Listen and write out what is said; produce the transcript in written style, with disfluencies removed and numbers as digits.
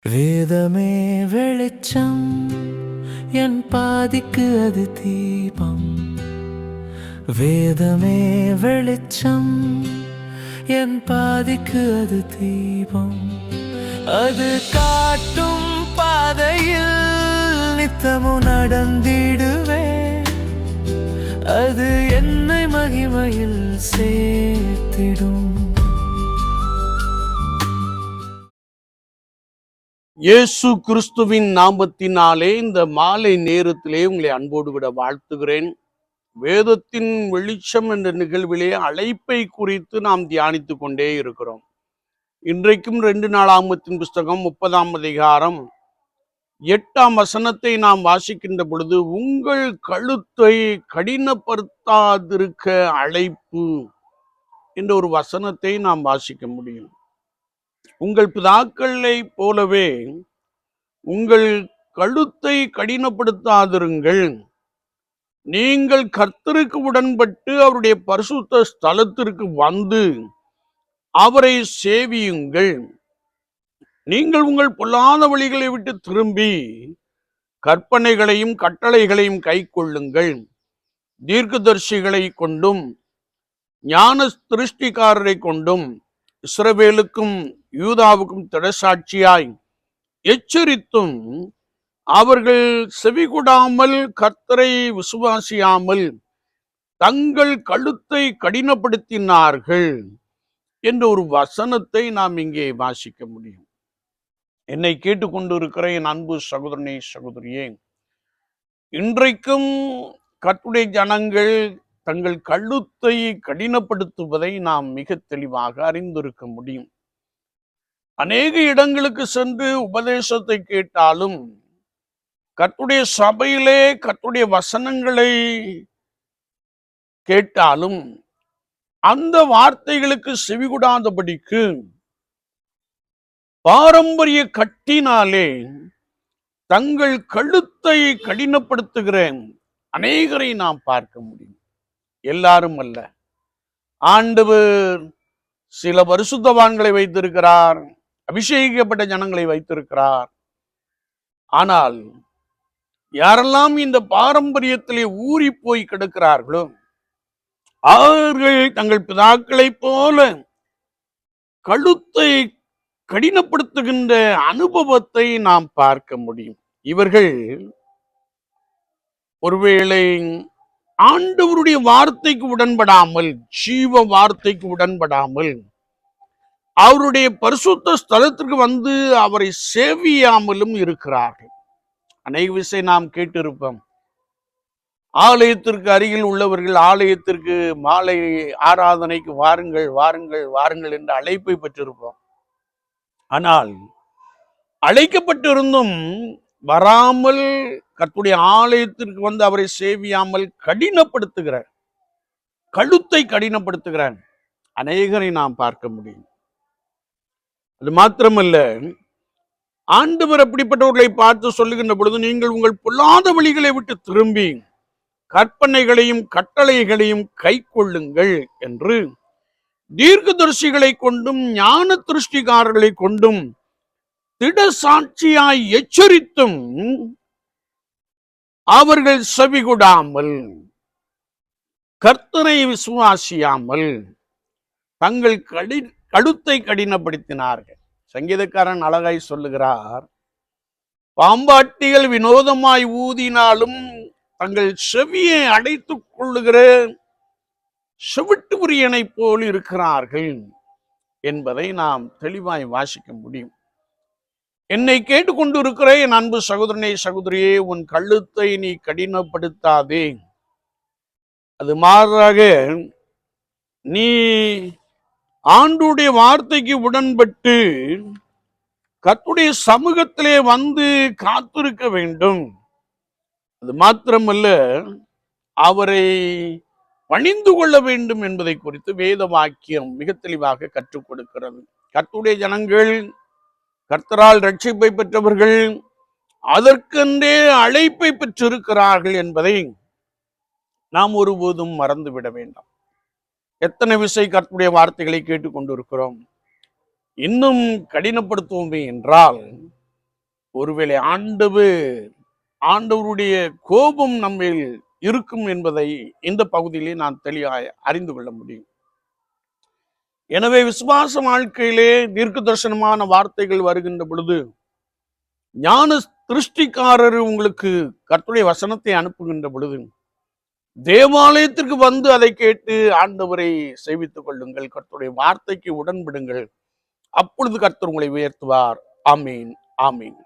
வேதமே வெளிச்சம், என் பாதிக்கு அது தீபம். வேதமே வெளிச்சம், என் பாதிக்கு அது தீபம். அது காட்டும் பாதையில் நித்தமும் நடந்திடுவேன். அது என்னை மகிமையில் சேர்த்திடும். இயேசு கிறிஸ்துவின் நாமத்தினாலே இந்த மாலை நேரத்திலே உங்களை அன்போடு விட வாழ்த்துகிறேன். வேதத்தின் வெளிச்சம் என்ற நிகழ்விலே அழைப்பை குறித்து நாம் தியானித்துக் கொண்டே இருக்கிறோம். இன்றைக்கும் 2 நாளாகமத்தின் புஸ்தகம் 30ஆம் அதிகாரம் 8ஆம் வசனத்தை நாம் வாசிக்கின்ற பொழுது, உங்கள் கழுத்தை கடினப்படுத்தாதிருக்க அழைப்பு என்ற ஒரு வசனத்தை நாம் வாசிக்க முடியும். உங்கள் பிதாக்களை போலவே உங்கள் கழுத்தை கடினப்படுத்தாதிருங்கள். நீங்கள் கர்த்தருக்கு உடன்பட்டு அவருடைய பரிசுத்த ஸ்தலத்திற்கு வந்து அவரை சேவியுங்கள். நீங்கள் உங்கள் பொல்லாத வழிகளை விட்டு திரும்பி கற்பனைகளையும் கட்டளைகளையும் கை கொள்ளுங்கள். தீர்க்கதரிசிகளை கொண்டும் ஞான திருஷ்டிக்காரரை கொண்டும் இஸ்ரவேலுக்கும் யூதாவுக்கும் திடசாட்சியாய் எச்சரித்தும் அவர்கள் செவிகொடாமல் கர்த்தரை விசுவாசியாமல் தங்கள் கழுத்தை கடினப்படுத்தினார்கள் என்ற ஒரு வசனத்தை நாம் இங்கே வாசிக்க முடியும். என்னை கேட்டுக்கொண்டிருக்கிற என் அன்பு சகோதரனே சகோதரியே, இன்றைக்கும் கர்த்தருடைய ஜனங்கள் தங்கள் கழுத்தை கடினப்படுத்துவதை நாம் மிக தெளிவாக அறிந்திருக்க முடியும். அநேக இடங்களுக்கு சென்று உபதேசத்தை கேட்டாலும், கர்த்தருடைய சபையிலே கர்த்தருடைய வசனங்களை கேட்டாலும் அந்த வார்த்தைகளுக்கு செவிகொடாதபடிக்கு பாரம்பரிய கட்டினாலே தங்கள் கழுத்தை கடினப்படுத்துகிற அநேகரை நாம் பார்க்க முடியும். எல்லாரும் அல்ல. ஆண்டவர் சில பரிசுத்தவான்களை வைத்திருக்கிறார், அபிஷேகிக்கப்பட்ட ஜனங்களை வைத்திருக்கிறார். ஆனால் யாரெல்லாம் இந்த பாரம்பரியத்திலே ஊறி போய் கிடக்கிறார்களோ அவர்கள் தங்கள் பிதாக்களை போல கழுத்தை கடினப்படுத்துகின்ற அனுபவத்தை நாம் பார்க்க முடியும். இவர்கள் ஒருவேளை ஆண்டவருடைய வார்த்தைக்கு உடன்படாமல், ஜீவ வார்த்தைக்கு உடன்படாமல், அவருடைய பரிசுத்த ஸ்தலத்திற்கு வந்து அவரை சேவியாமலும் இருக்கிறார்கள். அநேக விஷயம் நாம் கேட்டிருப்போம். ஆலயத்திற்கு அருகில் உள்ளவர்கள் ஆலயத்திற்கு மாலை ஆராதனைக்கு வாருங்கள் வாருங்கள் வாருங்கள் என்ற அழைப்பை பெற்றிருப்போம். ஆனால் அழைக்கப்பட்டிருந்தும் வராமல் கர்த்தருடைய ஆலயத்திற்கு வந்து அவரை சேவியாமல் கடினப்படுத்துகிறார், கழுத்தை கடினப்படுத்துகிறார் அநேகரை நாம் பார்க்க முடியும். அது மாத்திரமல்ல, ஆண்டவர் அப்படிப்பட்டவர்களை பார்த்து சொல்லுகின்ற பொழுது, நீங்கள் உங்கள் பொல்லாத வழிகளை விட்டு திரும்பி கற்பனைகளையும் கட்டளைகளையும் கை கொள்ளுங்கள் என்று தீர்க்கதரிசிகளை கொண்டும் ஞான திருஷ்டிக்காரர்களை கொண்டும் திடசாட்சியாய் எச்சரித்தும் அவர்கள் செவிகொடாமல் கர்த்தரை விசுவாசியாமல் தங்கள் கழுத்தை கடினப்படுத்தினார்கள். சங்கீதக்காரன் அழகாய் சொல்லுகிறார், பாம்பாட்டிகள் வினோதமாய் ஊதினாலும் தங்கள் செவியை அடைத்துக் கொள்ளுகிற செவிட்டுரியனை போல் இருக்கிறார்கள் என்பதை நாம் தெளிவாய் வாசிக்க முடியும். என்னை கேட்டுக்கொண்டு இருக்கிற என் அன்பு சகோதரனே சகோதரியே, உன் கழுத்தை நீ கடினப்படுத்தாதே. அது மாறாக நீ ஆண்டவருடைய வார்த்தைக்கு உடன்பட்டு கர்த்தருடைய சமூகத்திலே வந்து காத்திருக்க வேண்டும். அது மாத்திரமல்ல, அவரை பணிந்து கொள்ள வேண்டும் என்பதை குறித்து வேத வாக்கியம் மிக தெளிவாக கற்றுக் கொடுக்கிறது. கர்த்தருடைய ஜனங்கள், கர்த்தரால் ரட்சிப்பை பெற்றவர்கள், அதற்கென்றே அழைப்பை பெற்றிருக்கிறார்கள் என்பதை நாம் ஒருபோதும் மறந்துவிட வேண்டாம். எத்தனை விசை கர்த்தருடைய வார்த்தைகளை கேட்டுக்கொண்டிருக்கிறோம். இன்னும் கடினப்படுத்துவோமே என்றால் ஒருவேளை ஆண்டவருடைய கோபம் நம்மில் இருக்கும் என்பதை இந்த பகுதியிலே நான் தெளிவாய் அறிந்து கொள்ள முடியும். எனவே விசுவாச வாழ்க்கையிலே தீர்க்க தரிசனமான வார்த்தைகள் வருகின்ற பொழுது ஞான திருஷ்டிக்காரர் உங்களுக்கு கர்த்தருடைய வசனத்தை அனுப்புகின்ற பொழுது தேவாலயத்திற்கு வந்து அதை கேட்டு ஆண்டவரை சேவித்துக் கொள்ளுங்கள். கர்த்தருடைய வார்த்தைக்கு உடன்படுங்கள். அப்பொழுது கர்த்தர் உங்களை உயர்த்துவார். ஆமீன், ஆமீன்.